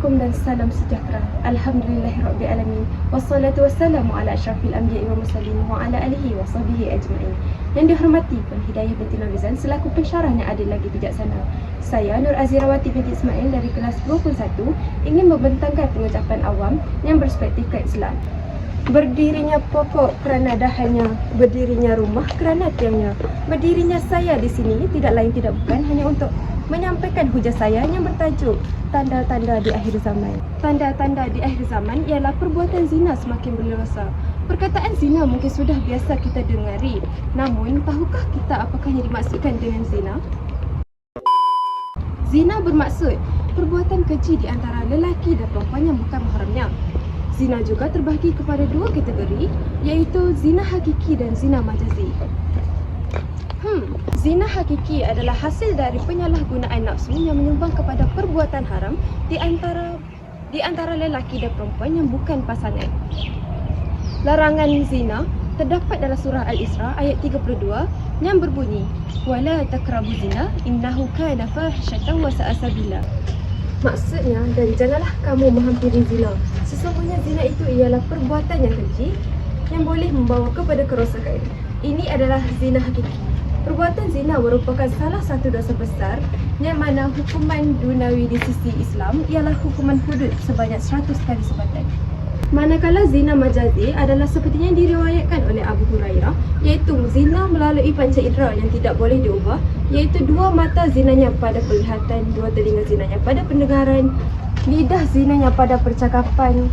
Assalamualaikum dan salam sejahtera. Alhamdulillahirrabbilalamin. Wassalatu wassalamu ala asyrafil anbiya'i wa mursalin wa ala alihi wa sahbihi ajma'in. Yang dihormati Penghidayah binti Nafizan selaku pensyarah yang adil lagi bijaksana. Saya Nur Azirawati binti Ismail dari kelas 21 ingin membentangkan pengucapan awam yang berspektif ke Islam. Berdirinya pokok kerana dahannya, berdirinya rumah kerana tiangnya. Berdirinya saya di sini tidak lain tidak bukan hanya untuk menyampaikan hujah saya yang bertajuk tanda-tanda di akhir zaman. Tanda-tanda di akhir zaman ialah perbuatan zina semakin berleluasa. Perkataan zina mungkin sudah biasa kita dengari. Namun, tahukah kita apakah yang dimaksudkan dengan zina? Zina bermaksud perbuatan keji di antara lelaki dan perempuan yang bukan mahramnya. Zina juga terbahagi kepada dua kategori, iaitu zina hakiki dan zina majazi. Zina hakiki adalah hasil dari penyalahgunaan nafsu yang menyumbang kepada perbuatan haram di antara lelaki dan perempuan yang bukan pasangan. Larangan zina terdapat dalam surah Al-Isra ayat 32 yang berbunyi, "Wala taqrabu zina innahu kana fahishatan wa sa'a sabila." Maksudnya, dan janganlah kamu menghampiri zina. Sesungguhnya zina itu ialah perbuatan yang keji yang boleh membawa kepada kerosakan. Ini adalah zina hakiki. Perbuatan zina merupakan salah satu dosa besar yang mana hukuman dunawi di sisi Islam ialah hukuman hudud sebanyak 100 kali sebatan. Manakala zina majazi adalah seperti yang diriwayatkan oleh Abu Hurairah, iaitu zina melalui panca indera yang tidak boleh diubah, iaitu dua mata zinanya pada penglihatan, dua telinga zinanya pada pendengaran, lidah zinanya pada percakapan,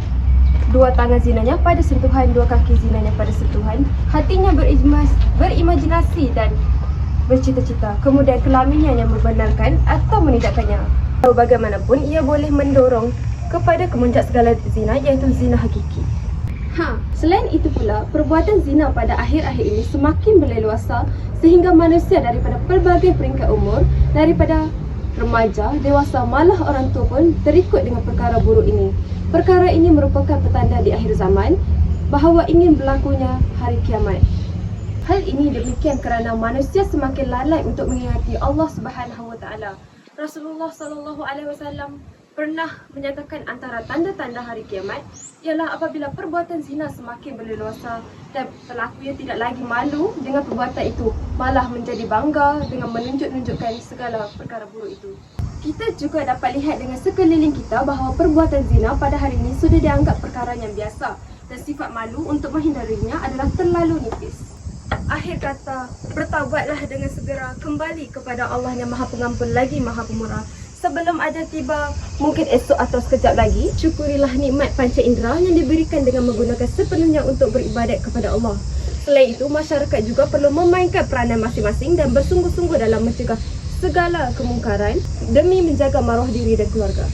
dua tangan zinanya pada sentuhan, dua kaki zinanya pada sentuhan, hatinya berimajinasi dan bercita-cita, kemudian kelaminnya yang membenarkan atau menidakkannya. Bagaimanapun, ia boleh mendorong kepada kemuncak segala zina, iaitu zina hakiki. Selain itu pula, perbuatan zina pada akhir-akhir ini semakin berleluasa sehingga manusia daripada pelbagai peringkat umur, daripada remaja, dewasa, malah orang tua pun terikut dengan perkara buruk ini. Perkara ini merupakan petanda di akhir zaman bahawa ingin berlakunya hari kiamat. Hal ini demikian kerana manusia semakin lalai untuk mengingati Allah Subhanahu Wa Taala. Rasulullah Sallallahu Alaihi Wasallam pernah menyatakan antara tanda-tanda hari kiamat ialah apabila perbuatan zina semakin berleluasa dan pelakunya tidak lagi malu dengan perbuatan itu, malah menjadi bangga dengan menunjukkan segala perkara buruk itu. Kita juga dapat lihat dengan sekeliling kita bahawa perbuatan zina pada hari ini sudah dianggap perkara yang biasa dan sifat malu untuk menghindarinya adalah terlalu nipis. Akhir kata, bertaubatlah dengan segera kembali kepada Allah yang Maha Pengampun lagi Maha Pemurah. Sebelum ajal tiba, mungkin esok atau sekejap lagi, syukurilah nikmat panca indera yang diberikan dengan menggunakan sepenuhnya untuk beribadat kepada Allah. Selain itu, masyarakat juga perlu memainkan peranan masing-masing dan bersungguh-sungguh dalam mencegah segala kemungkaran demi menjaga maruah diri dan keluarga.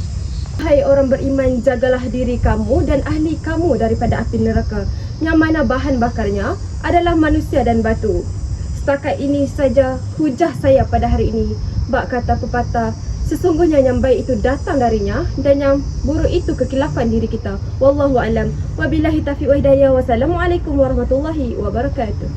Hai orang beriman, jagalah diri kamu dan ahli kamu daripada api neraka, yang mana bahan bakarnya adalah manusia dan batu. Setakat ini saja hujah saya pada hari ini. Bak kata pepatah, sesungguhnya yang baik itu datang darinya dan yang buruk itu kekilafan diri kita. Wallahu alam. Wabillahi taufiq wa hidayah. Wassalamualaikum warahmatullahi wabarakatuh.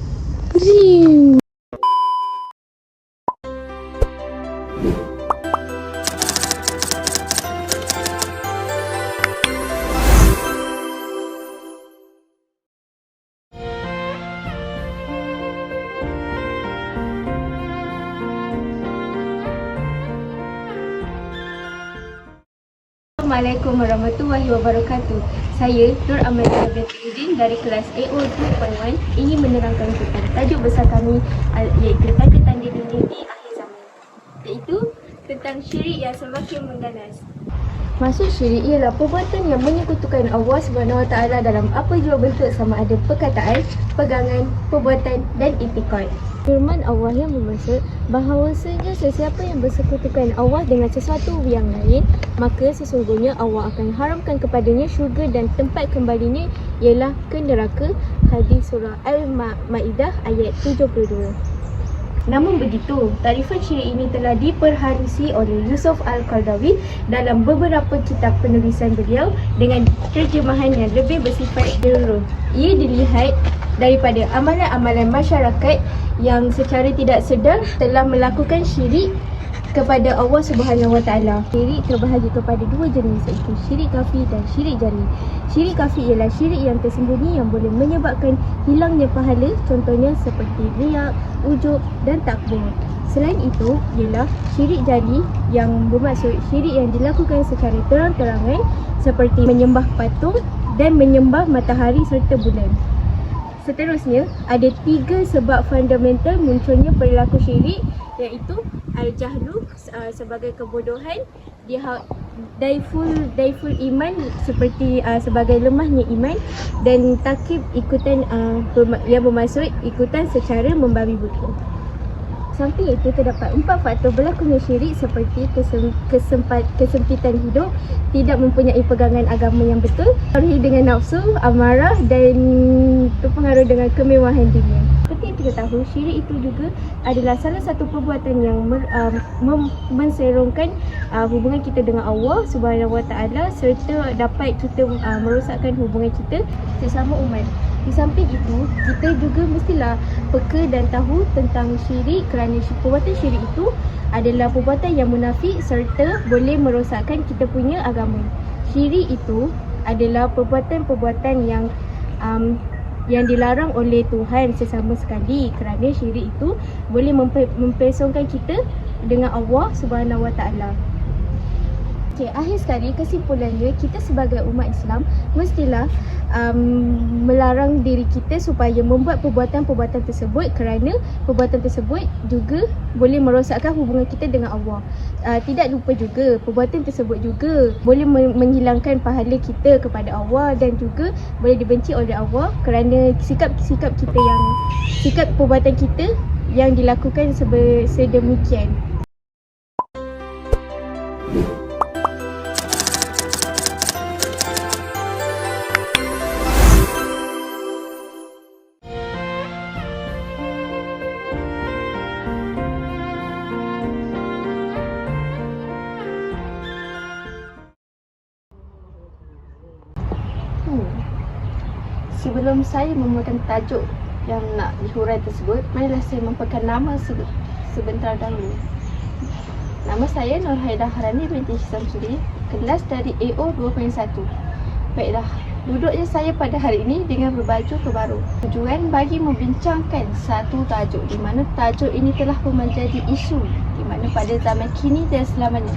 Assalamualaikum warahmatullahi wabarakatuh. Saya Nur Amalia binti Udin dari kelas AO 2.1 ingin menerangkan tentang tajuk besar kami, iaitu tanda-tanda dunia di akhir zaman, iaitu tentang syirik yang semakin mengganas. Maksud syirik ialah perbuatan yang menyekutukan Allah SWT dalam apa jua bentuk, sama ada perkataan, pegangan, perbuatan dan iktikad. Firman Allah yang bermaksud bahawasanya sesiapa yang bersekutukan Allah dengan sesuatu yang lain, maka sesungguhnya Allah akan haramkan kepadanya syurga dan tempat kembalinya ialah ke neraka. Hadis surah Al-Ma'idah ayat 72. Namun begitu, tarifan syirik ini telah diperharusi oleh Yusuf Al-Qaradawi dalam beberapa kitab penulisan beliau dengan terjemahan yang lebih bersifat menyeluruh. Ia dilihat daripada amalan-amalan masyarakat yang secara tidak sedar telah melakukan syirik kepada Allah Subhanahu Wa Taala. Syirik terbahagi kepada dua jenis, iaitu syirik khafi dan syirik jali. Syirik khafi ialah syirik yang tersembunyi yang boleh menyebabkan hilangnya pahala, contohnya seperti riak, ujub dan takbur. Selain itu ialah syirik jali yang bermaksud syirik yang dilakukan secara terang-terangan seperti menyembah patung dan menyembah matahari serta bulan. Seterusnya, ada 3 sebab fundamental munculnya perilaku syirik, iaitu al-jahlu sebagai kebodohan, daiful iman seperti sebagai lemahnya iman, dan takib ikutan yang bermaksud ikutan secara membabi buta. Samping itu, terdapat 4 faktor berlakunya syirik seperti kesempitan hidup, tidak mempunyai pegangan agama yang betul, terpengaruh dengan nafsu, amarah dan terpengaruh dengan kemewahan dunia. Seperti kita tahu, syirik itu juga adalah salah satu perbuatan yang menserongkan hubungan kita dengan Allah Subhanahu Wa Taala serta dapat kita merosakkan hubungan kita sesama umat. Di samping itu, kita juga mestilah peka dan tahu tentang syirik kerana perbuatan syirik itu adalah perbuatan yang munafik serta boleh merosakkan kita punya agama. Syirik itu adalah perbuatan-perbuatan yang dilarang oleh Tuhan sesama sekali, kerana syirik itu boleh mempesongkan kita dengan Allah Subhanahu Wa Taala. Okey, akhir sekali kesimpulannya, kita sebagai umat Islam mestilah melarang diri kita supaya membuat perbuatan-perbuatan tersebut, kerana perbuatan tersebut juga boleh merosakkan hubungan kita dengan Allah. Tidak lupa juga, perbuatan tersebut juga boleh menghilangkan pahala kita kepada Allah dan juga boleh dibenci oleh Allah kerana sikap perbuatan kita yang dilakukan sedemikian. Sebelum saya memuatkan tajuk yang nak dihuraikan tersebut, marilah saya mempaparkan nama sebentar dahulu. Nama saya Nurhaidah Harani binti Syamsuri, kelas dari AO 2.1. Baiklah, duduknya saya pada hari ini dengan berbaju kebaru. Tujuan bagi membincangkan satu tajuk di mana tajuk ini telah pun menjadi isu di mana pada zaman kini dan selamanya.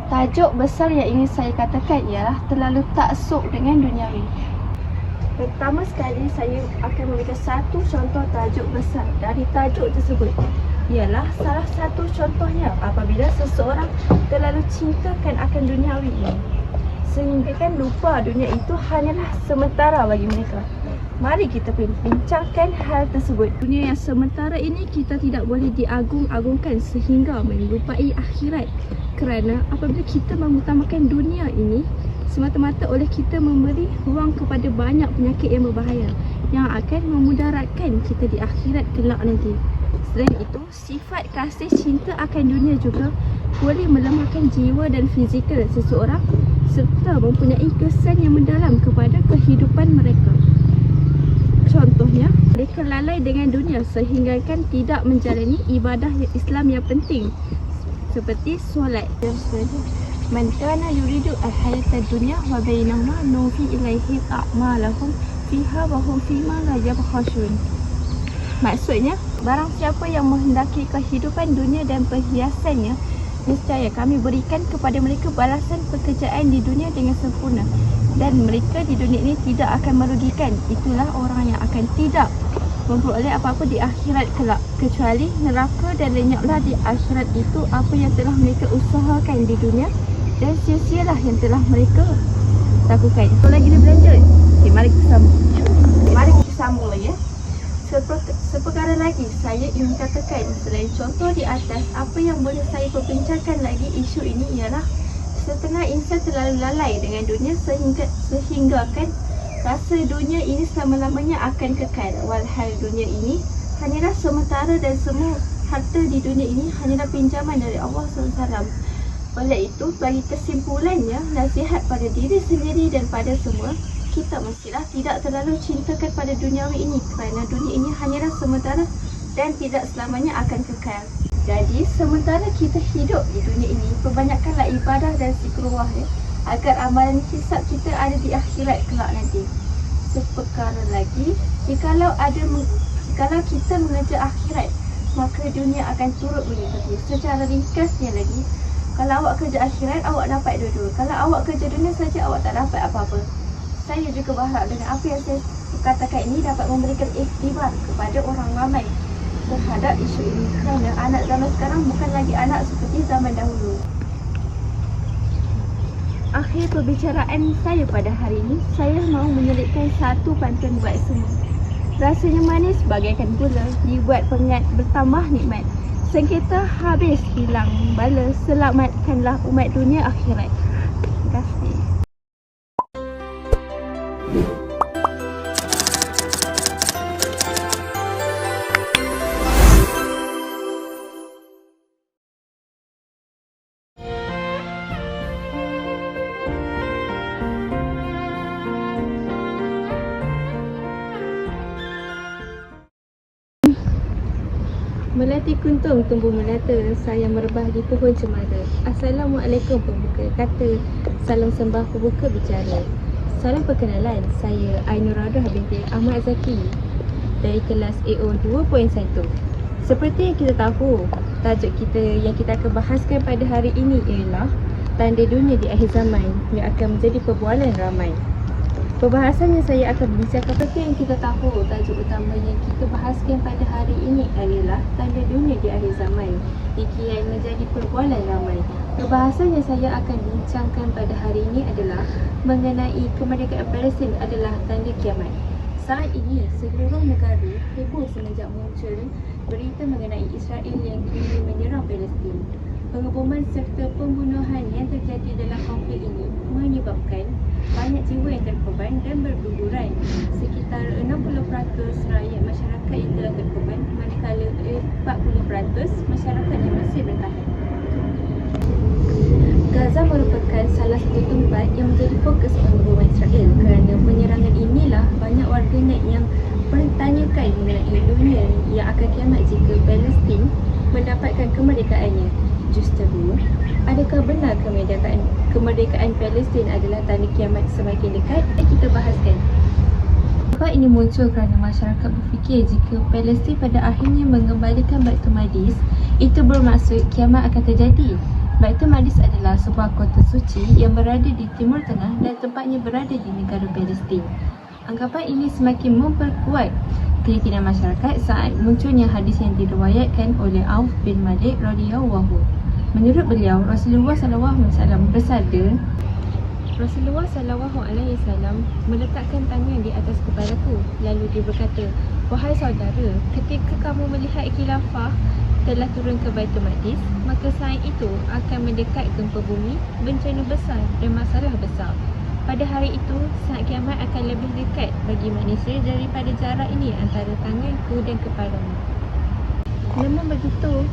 Tajuk besar yang ingin saya katakan ialah terlalu taksub dengan duniawi. Pertama sekali, saya akan memberikan satu contoh tajuk besar dari tajuk tersebut. Ialah salah satu contohnya apabila seseorang terlalu cintakan akan duniawi ini, sehingga kan lupa dunia itu hanyalah sementara bagi mereka. Mari kita bincangkan hal tersebut. Dunia yang sementara ini kita tidak boleh diagung-agungkan sehingga menyerupai akhirat. Kerana apabila kita mengutamakan dunia ini, semata-mata oleh kita memberi ruang kepada banyak penyakit yang berbahaya yang akan memudaratkan kita di akhirat kelak nanti. Selain itu, sifat kasih cinta akan dunia juga boleh melemahkan jiwa dan fizikal seseorang serta mempunyai kesan yang mendalam kepada kehidupan mereka. Contohnya, mereka lalai dengan dunia sehingga kan tidak menjalani ibadah Islam yang penting seperti solat. Man kana yuridu al-hayata ad-dunya wa bainahuma nufi ilaihi a'malahum fiha wa hum fima la yabkhashun. Maksudnya, barang siapa yang menghendaki kehidupan dunia dan perhiasannya, niscaya kami berikan kepada mereka balasan pekerjaan di dunia dengan sempurna, dan mereka di dunia ini tidak akan merugikan. Itulah orang yang akan tidak memperoleh apa-apa di akhirat kelak, kecuali neraka, dan lenyaplah di akhirat itu apa yang telah mereka usahakan di dunia, dan sia-sialah yang telah mereka lakukan. Apa lagi dia berlanjut? Okay, mari kita sambung lagi ya. Seperkara lagi saya ingin katakan, selain contoh di atas, apa yang boleh saya perbincangkan lagi isu ini ialah setengah insan terlalu lalai dengan dunia sehingga kan rasa dunia ini selama-lamanya akan kekal. Walhal dunia ini hanyalah sementara dan semua harta di dunia ini hanyalah pinjaman dari Allah SWT. Oleh itu, bagi kesimpulannya, nasihat pada diri sendiri dan pada semua, kita mestilah tidak terlalu cintakan pada duniawi ini kerana dunia ini hanyalah sementara dan tidak selamanya akan kekal. Jadi sementara kita hidup di dunia ini, perbanyakkanlah ibadah dan zikrullah agar amalan hisab kita ada di akhirat kelak nanti. Seperkara lagi, jikalau kita mengejar akhirat, maka dunia akan turut mengikuti. Secara ringkasnya lagi, kalau awak kerja akhirat, awak dapat dua-dua. Kalau awak kerja dunia saja, awak tak dapat apa-apa. Saya juga berharap dengan apa yang saya katakan ini dapat memberikan iktibar kepada orang ramai terhadap isu ini, kerana anak zaman sekarang bukan lagi anak seperti zaman dahulu. Akhir perbicaraan saya pada hari ini, saya mahu menyelipkan satu pantun buat semua. Rasanya manis bagaikan gula, dibuat pengat bertambah nikmat. Sengketa habis hilang bala, selamatkanlah umat dunia akhirat. Terima kasih. Melati kuntung tumbuh melata, saya merebah di pohon cemara. Assalamualaikum pembuka kata, salam sembah pembuka bicara. Salam perkenalan, saya Ainuradah binti Ahmad Zaki dari kelas AO 2.1. Seperti yang kita tahu, tajuk kita yang kita akan bahaskan pada hari ini ialah tanda dunia di akhir zaman yang akan menjadi perbualan ramai. Perbahasan yang saya akan bincangkan, seperti yang kita tahu, tajuk utama yang kita bahaskan pada hari ini adalah tanda dunia di akhir zaman yang kian menjadi perbualan ramai. Perbahasan yang saya akan bincangkan pada hari ini adalah mengenai kemerdekaan Palestin adalah tanda kiamat. Saat ini, seluruh negara heboh semenjak muncul berita mengenai Israel yang kini menyerang Palestin. Pengeboman serta pembunuhan yang terjadi dalam konflik ini menyebabkan banyak jiwa yang terkorban dan berguguran. Sekitar 60% rakyat masyarakat yang telah terkorban, manakala 40% masyarakat yang masih bertahan. Gaza merupakan salah satu tempat yang menjadi fokus pengeboman Israel kerana penyerangan inilah banyak warganet yang bertanyakan mengenai dunia yang akan kiamat jika Palestin mendapatkan kemerdekaannya. Justeru, adakah benar kemerdekaan Palestin adalah tanda kiamat semakin dekat? Kita bahaskan. Sebab ini muncul kerana masyarakat berfikir jika Palestin pada akhirnya mengembalikan Baitul Maqdis, itu bermaksud kiamat akan terjadi. Baitul Maqdis adalah sebuah kota suci yang berada di Timur Tengah dan tempatnya berada di negara Palestin. Anggapan ini semakin memperkuat keyakinan masyarakat saat munculnya hadis yang diriwayatkan oleh Auf bin Malik radhiyallahu. Menurut beliau, Rasulullah SAW bersabda, Rasulullah SAW meletakkan tangan di atas kepalaku, lalu dia berkata, wahai saudara, ketika kamu melihat khilafah telah turun ke Baitul Maqdis, maka saat itu akan mendekat gempa bumi, bencana besar dan masalah besar. Pada hari itu, saat kiamat akan lebih dekat bagi manusia daripada jarak ini antara tanganku dan kepalamu. Namun begitu,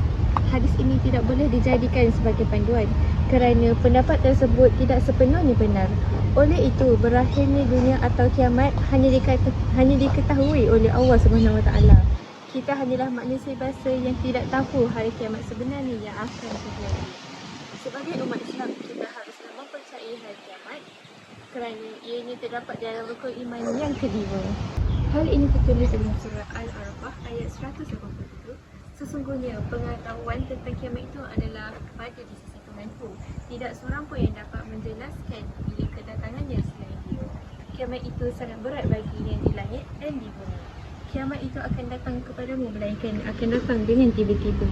hadis ini tidak boleh dijadikan sebagai panduan kerana pendapat tersebut tidak sepenuhnya benar. Oleh itu, berakhirnya dunia atau kiamat hanya diketahui oleh Allah SWT. Kita hanyalah manusia biasa yang tidak tahu hari kiamat sebenarnya yang akan terjadi. Sebagai umat Islam, kita haruslah mempercayai hari kiamat kerana ianya terdapat dalam rukun iman yang kelima. Hal ini tertulis dalam surah Al-Arafah ayat 187. Sesungguhnya pengetahuan tentang kiamat itu adalah pada di sisi Tuhanku. Tidak seorang pun yang dapat menjelaskan bila kedatangannya selain Dia. Kiamat itu sangat berat bagi yang di langit dan di bumi. Kiamat itu akan datang kepadamu, melainkan akan datang dengan tiba-tiba.